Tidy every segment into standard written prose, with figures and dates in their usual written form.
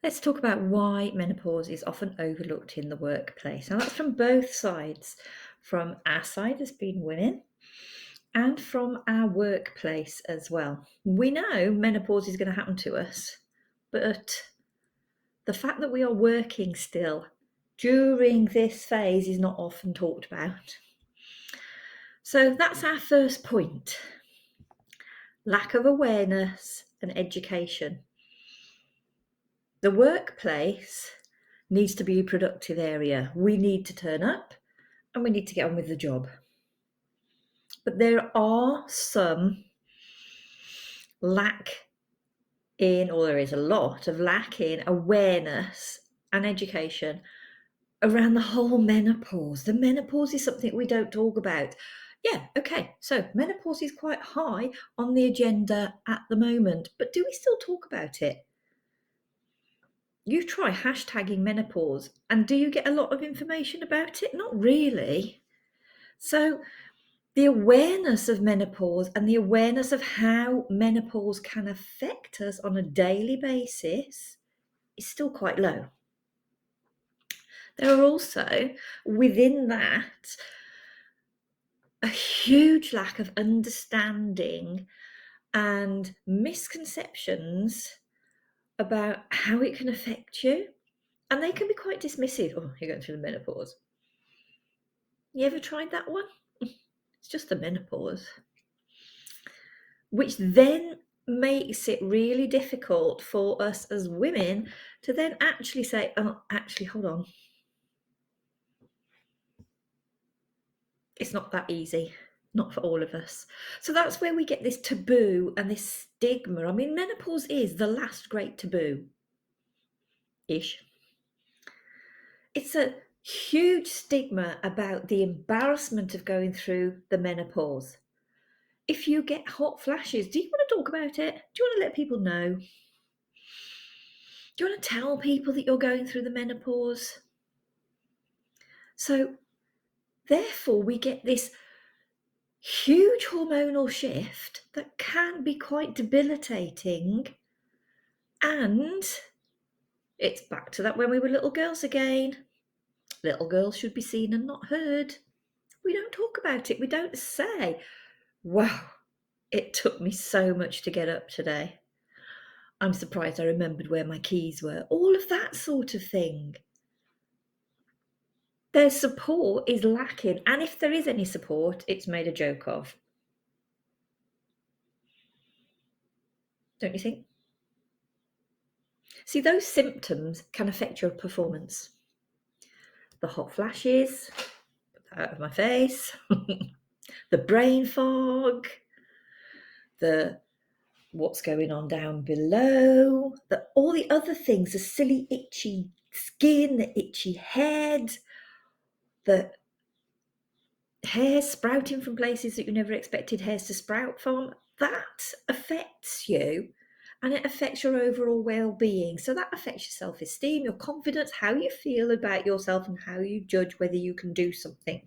Let's talk about why menopause is often overlooked in the workplace. Now, that's from both sides, from our side as being women and from our workplace as well. We know menopause is going to happen to us, but the fact that we are working still during this phase is not often talked about. So that's our first point: lack of awareness and education. The workplace needs to be a productive area. We need to turn up and we need to get on with the job. But there are some lack in, or there is a lot of lack in awareness and education around the whole menopause. The menopause is something we don't talk about. Yeah, okay, so menopause is quite high on the agenda at the moment, but do we still talk about it? You try hashtagging menopause, and do you get a lot of information about it? Not really. So the awareness of menopause and the awareness of how menopause can affect us on a daily basis is still quite low. There are also, within that, a huge lack of understanding and misconceptions about how it can affect you. And they can be quite dismissive. Oh, you're going through the menopause. You ever tried that one? It's just the menopause. Which then makes it really difficult for us as women to then actually say, oh, actually, hold on. It's not that easy, not for all of us. So that's where we get this taboo and this stigma. I mean, menopause is the last great taboo-ish. It's a huge stigma about the embarrassment of going through the menopause. If you get hot flashes, do you want to talk about it? Do you want to let people know? Do you want to tell people that you're going through the menopause? So, therefore, we get this huge hormonal shift that can be quite debilitating. And it's back to that when we were little girls again. Little girls should be seen and not heard. We don't talk about it. We don't say, wow, it took me so much to get up today. I'm surprised I remembered where my keys were. All of that sort of thing. Their support is lacking. And if there is any support, it's made a joke of. Don't you think? See, those symptoms can affect your performance. The hot flashes, put that out of my face, the brain fog, the what's going on down below, all the other things, the silly itchy skin, the itchy head, the hair sprouting from places that you never expected hairs to sprout from, that affects you and it affects your overall well-being. So that affects your self-esteem, your confidence, how you feel about yourself and how you judge whether you can do something.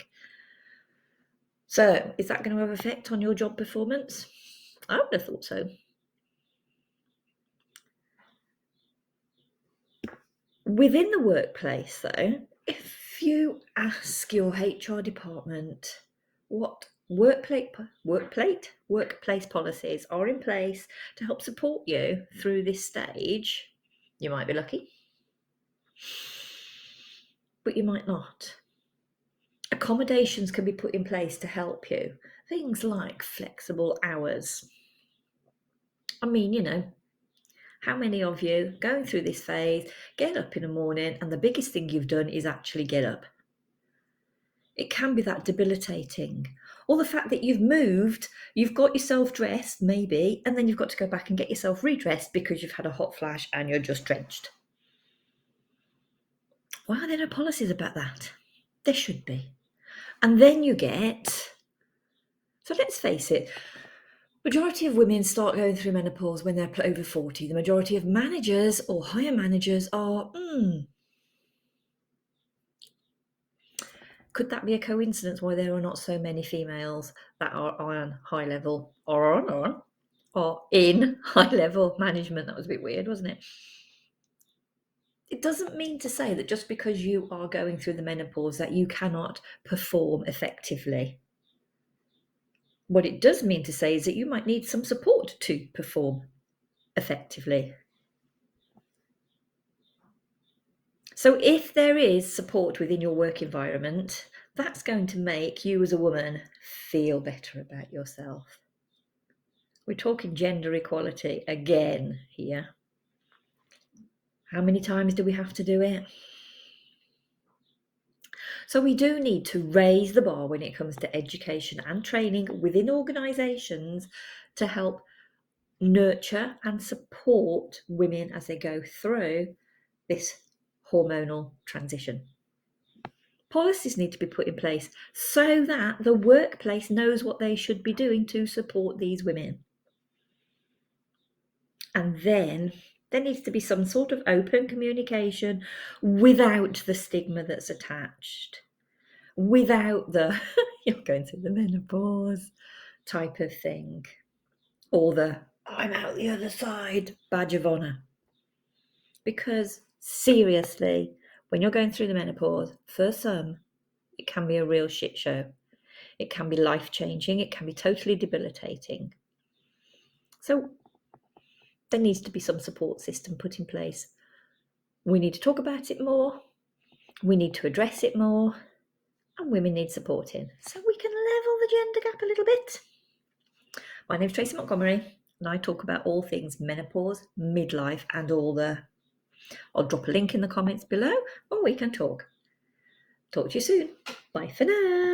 So is that going to have an effect on your job performance? I would have thought so. Within the workplace, though, if you ask your HR department what workplace policies are in place to help support you through this stage, you might be lucky, but you might not. Accommodations can be put in place to help you. Things like flexible hours. I mean, how many of you going through this phase get up in the morning and the biggest thing you've done is actually get up? It can be that debilitating. Or the fact that you've moved, you've got yourself dressed, maybe, and then you've got to go back and get yourself redressed because you've had a hot flash and you're just drenched. Why are there no policies about that? There should be. And then you get, so let's face it, majority of women start going through menopause when they're over 40. The majority of managers or higher managers are, could that be a coincidence why there are not so many females that are on high level or in high level management? That was a bit weird, wasn't it? It doesn't mean to say that just because you are going through the menopause that you cannot perform effectively. What it does mean to say is that you might need some support to perform effectively. So if there is support within your work environment, that's going to make you as a woman feel better about yourself. We're talking gender equality again here. How many times do we have to do it? So we do need to raise the bar when it comes to education and training within organisations to help nurture and support women as they go through this hormonal transition. Policies need to be put in place so that the workplace knows what they should be doing to support these women. And then there needs to be some sort of open communication without the stigma that's attached, without the you're going through the menopause type of thing, or the I'm out the other side badge of honour. Because seriously, when you're going through the menopause, for some, it can be a real shit show. It can be life-changing. It can be totally debilitating. So there needs to be some support system put in place. We need to talk about it more. We need to address it more. And women need supporting so we can level the gender gap a little bit. My name's Tracy Montgomery, and I talk about all things menopause, midlife, and all the... I'll drop a link in the comments below, or we can talk. Talk to you soon. Bye for now.